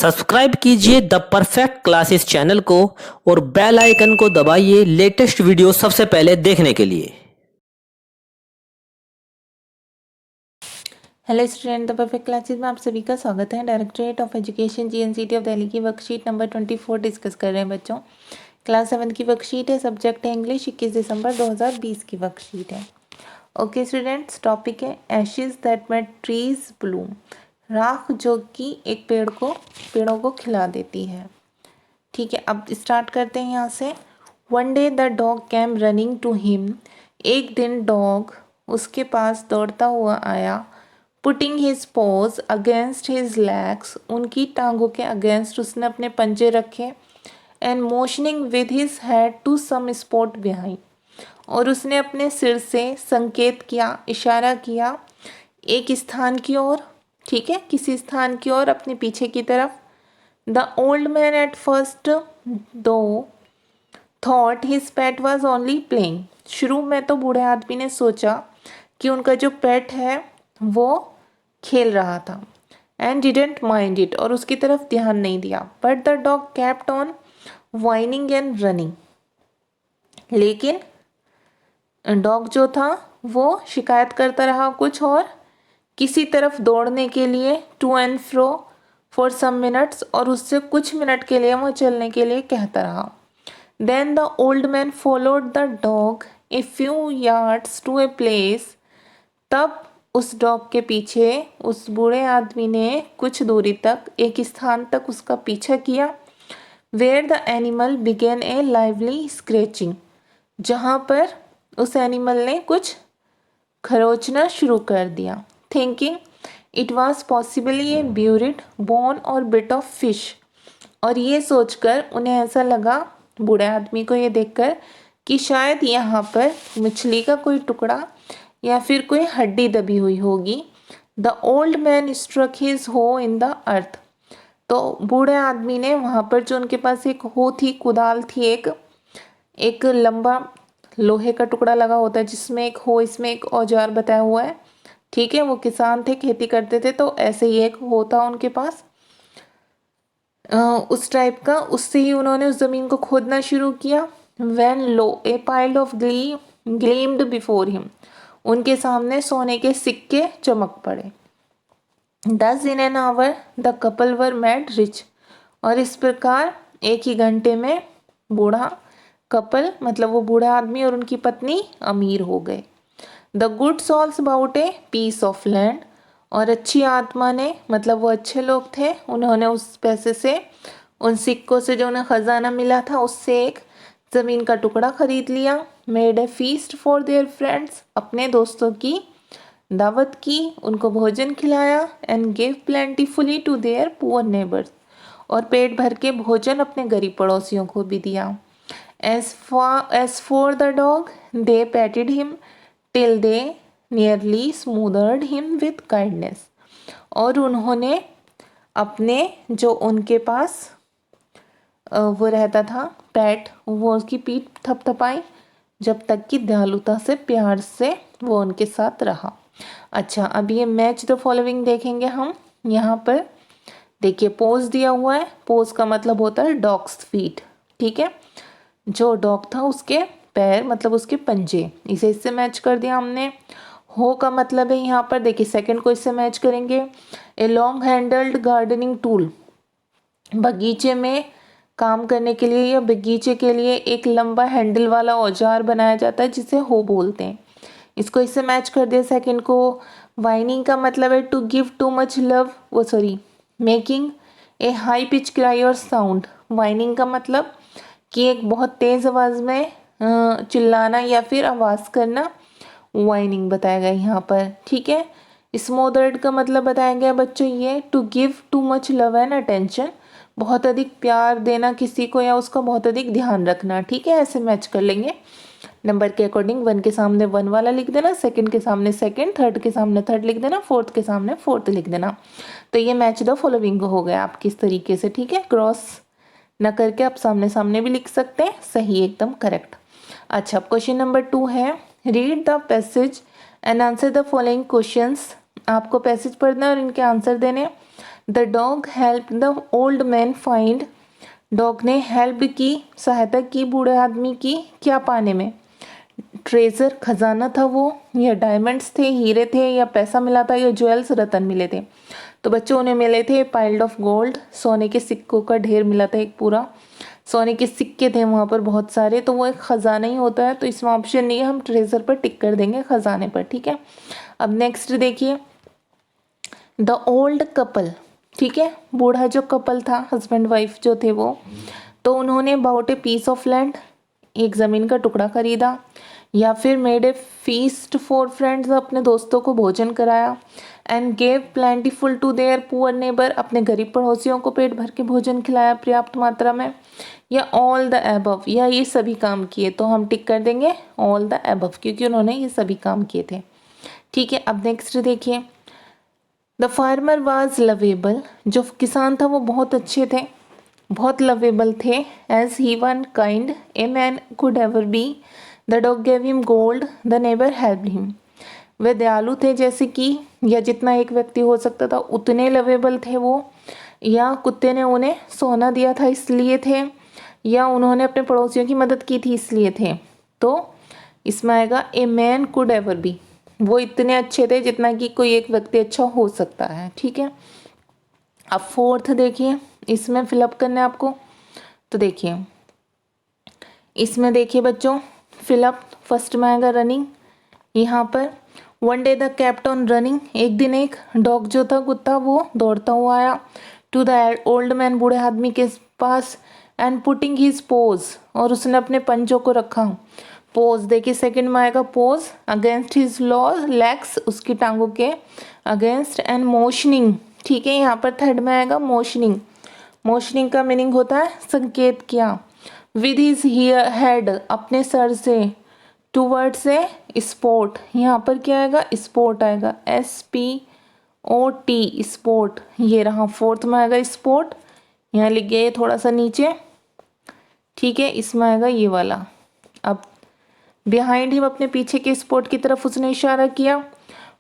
Subscribe कीजिए the perfect classes channel को और बेल आइकन को दबाइए लेटेस्ट वीडियो सबसे पहले देखने के लिए। Hello student, the perfect classes में आप सभी का स्वागत है। Directorate of education GNCT of Delhi की वर्कशीट नंबर 24 डिस्कस कर रहे हैं बच्चों। क्लास 7 की वर्कशीट है, सब्जेक्ट है इंग्लिश, 21 दिसंबर 2020 की वर्कशीट है। ओके स्टूडेंट्स, टॉपिक है Ashes that made trees Bloom, राख जो कि एक पेड़ों को खिला देती है। ठीक है, अब स्टार्ट करते हैं यहाँ से। One day the dog came running to him, एक दिन डॉग उसके पास दौड़ता हुआ आया। Putting his paws against his legs, उनकी टांगों के अगेंस्ट उसने अपने पंजे रखे। And motioning with his head to some spot behind, और उसने अपने सिर से संकेत किया, इशारा किया एक स्थान की ओर। ठीक है, किसी स्थान की ओर, अपने पीछे की तरफ। The old man at first though thought his pet was only playing, शुरू में तो बूढ़े आदमी ने सोचा कि उनका जो पेट है वो खेल रहा था। एंड डिडेंट माइंड इट, और उसकी तरफ ध्यान नहीं दिया। But the dog kept on whining and running, लेकिन डॉग जो था वो शिकायत करता रहा कुछ और किसी तरफ दौड़ने के लिए, to and fro for some minutes, और उससे कुछ मिनट के लिए वो चलने के लिए कहता रहा। Then the old man followed the dog a few yards to a place, तब उस डॉग के पीछे उस बूढ़े आदमी ने कुछ दूरी तक, एक स्थान तक उसका पीछा किया। Where the animal began a lively scratching, जहाँ पर उस एनिमल ने कुछ खरोचना शुरू कर दिया। Thinking it was possibly A buried bone और बिट ऑफ फिश, और ये सोचकर उन्हें ऐसा लगा, बूढ़े आदमी को ये देखकर, कि शायद यहाँ पर मछली का कोई टुकड़ा या फिर कोई हड्डी दबी हुई होगी। The old man struck his hoe in the earth, तो बूढ़े आदमी ने वहाँ पर जो उनके पास एक हो थी, कुदाल थी, एक लंबा लोहे का टुकड़ा लगा होता है जिसमें एक हो, इसमें एक औजार बताया हुआ है। ठीक है, वो किसान थे, खेती करते थे, तो ऐसे ही एक होता उनके पास उस टाइप का। उससे ही उन्होंने उस जमीन को खोदना शुरू किया। When low A pile of gleamed before him, उनके सामने सोने के सिक्के चमक पड़े। 10 in an hour the couple were made rich, और इस प्रकार एक ही घंटे में बूढ़ा कपल, मतलब वो बूढ़ा आदमी और उनकी पत्नी, अमीर हो गए। The good souls about a piece of land, और अच्छी आत्मा ने, मतलब वो अच्छे लोग थे, उन्होंने उस पैसे से, उन सिक्कों से जो उन्हें खजाना मिला था उससे एक ज़मीन का टुकड़ा खरीद लिया। Made a feast for their friends, अपने दोस्तों की दावत की, उनको भोजन खिलाया। And give plentifully to their poor neighbours, और पेट भर के भोजन अपने गरीब पड़ोसियों को भी दिया। As for the dog they patted him till they nearly smothered him with kindness, और उन्होंने अपने जो उनके पास वो रहता था पैट, वो उसकी पीठ थपथपाई, जब तक कि दयालुता से, प्यार से वो उनके साथ रहा। अच्छा, अब ये मैच द फॉलोइंग देखेंगे हम। यहाँ पर देखिए पोज दिया हुआ है, पोज का मतलब होता है डॉग्स फीट। ठीक है, जो डॉग था उसके पैर, मतलब उसके पंजे, इसे इससे मैच कर दिया हमने। हो का मतलब है यहाँ पर देखिए सेकंड को इससे मैच करेंगे। A long handled gardening tool, बगीचे में काम करने के लिए या बगीचे के लिए एक लंबा हैंडल वाला औजार बनाया जाता है जिसे हो बोलते हैं, इसको इससे मैच कर दिया सेकंड को। वाइनिंग का मतलब है to give too much love, वो sorry making a high pitch cry और साउंड, वाइनिंग का मतलब कि एक बहुत तेज़ आवाज़ में चिल्लाना या फिर आवाज़ करना, वाइनिंग बताया गया यहाँ पर। ठीक है, स्मोदर्ड का मतलब बताया गया बच्चों ये to give too much love and attention, बहुत अधिक प्यार देना किसी को या उसका बहुत अधिक ध्यान रखना। ठीक है, ऐसे मैच कर लेंगे नंबर के अकॉर्डिंग। 1 के सामने 1 वाला लिख देना, सेकंड के सामने सेकंड, थर्ड के सामने थर्ड लिख देना, फोर्थ के सामने फोर्थ लिख देना। तो ये मैच द फॉलोइंग हो गया आप किस तरीके से। ठीक है, क्रॉस न करके आप सामने सामने भी लिख सकते हैं, सही, एकदम करेक्ट। अच्छा, क्वेश्चन नंबर 2 है, read the passage and answer the following questions. आपको पैसेज पढ़ना है और इनके आंसर देने। The dog help the old man find, dog ने हेल्प की, सहायता की बूढ़े आदमी की क्या पाने में? ट्रेजर, खजाना था वो, या डायमंड्स थे, हीरे थे, या पैसा मिला था, या ज्वेल्स, रतन मिले थे? तो बच्चों उन्हें मिले थे पाइल्ड ऑफ गोल्ड, सोने के सिक्कों का ढेर मिला था, एक पूरा सोने के सिक्के थे वहाँ पर बहुत सारे, तो वो एक ख़जाना ही होता है, तो इसमें ऑप्शन नहीं है, हम ट्रेजर पर टिक कर देंगे, ख़जाने पर। ठीक है, अब नेक्स्ट देखिए, द ओल्ड कपल, ठीक है, बूढ़ा जो कपल था, हस्बैंड वाइफ जो थे वो, तो उन्होंने bought a piece of land, एक ज़मीन का टुकड़ा खरीदा, या फिर made a feast for friends, अपने दोस्तों को भोजन कराया, and gave plentiful to their poor neighbour, अपने गरीब पड़ोसियों को पेट भर के भोजन खिलाया पर्याप्त मात्रा में, या ऑल द एबव, या ये सभी काम किए? तो हम टिक कर देंगे ऑल द एबव, क्योंकि उन्होंने ये सभी काम किए थे। ठीक है, अब नेक्स्ट देखिए, द फार्मर वाज लवेबल, जो किसान था वो बहुत अच्छे थे, बहुत लवेबल थे, as he one kind a man could ever be, the dog gave him gold, the neighbour help him, वे दयालु थे जैसे कि, या जितना एक व्यक्ति हो सकता था उतने लवेबल थे वो, या कुत्ते ने उन्हें सोना दिया था इसलिए थे, या उन्होंने अपने पड़ोसियों की मदद की थी इसलिए थे? तो इसमें आएगा ए मैन कुड एवर बी, वो इतने अच्छे थे जितना कि कोई एक व्यक्ति अच्छा हो सकता है। ठीक है, अब फोर्थ देखिए, इसमें फिलअप करना है आपको, तो देखिए इसमें देखिए बच्चों, फिलअप फर्स्ट में आएगा रनिंग, यहाँ पर one day the kept on running, एक दिन एक डॉग जो था कुत्ता वो दौड़ता हुआ आया, टू द ओल्ड मैन, बूढ़े आदमी के पास, एंड पुटिंग हिज पोज, और उसने अपने पंजों को रखा, पोज देखिए सेकंड में आएगा पोज, अगेंस्ट हिज लेग्स, उसकी टांगों के अगेंस्ट, एंड मोशनिंग, ठीक है, यहाँ पर थर्ड में आएगा मोशनिंग, मोशनिंग का मीनिंग होता है संकेत किया, विद हिज हेड, अपने सर से, टूवर्ड से स्पोर्ट, यहाँ पर क्या आएगा स्पोर्ट आएगा, SPOT स्पोर्ट, ये रहा फोर्थ में आएगा स्पोर्ट, यहाँ लिख गया ये थोड़ा सा नीचे। ठीक है, इसमें आएगा ये वाला, अब बिहाइंड हिम, अपने पीछे के स्पोर्ट की तरफ उसने इशारा किया,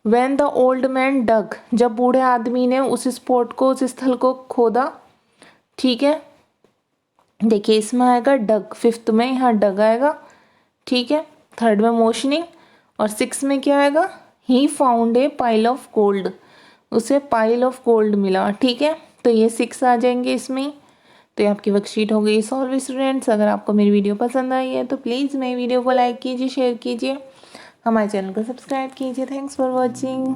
व्हेन द ओल्ड मैन डग, जब बूढ़े आदमी ने उस स्पोर्ट को, उस स्थल को खोदा। ठीक है, देखिए इसमें आएगा डग, फिफ्थ में यहाँ डग आएगा। ठीक है, थर्ड में मोशनिंग, और सिक्स में क्या आएगा, he found a pile of gold, उसे पाइल ऑफ गोल्ड मिला। ठीक है, तो ये 6 आ जाएंगे इसमें। तो ये आपकी वर्कशीट हो गई सॉल्व स्टूडेंट्स। अगर आपको मेरी वीडियो पसंद आई है तो प्लीज़ मेरी वीडियो को लाइक कीजिए, शेयर कीजिए, हमारे चैनल को सब्सक्राइब कीजिए। Thanks for watching.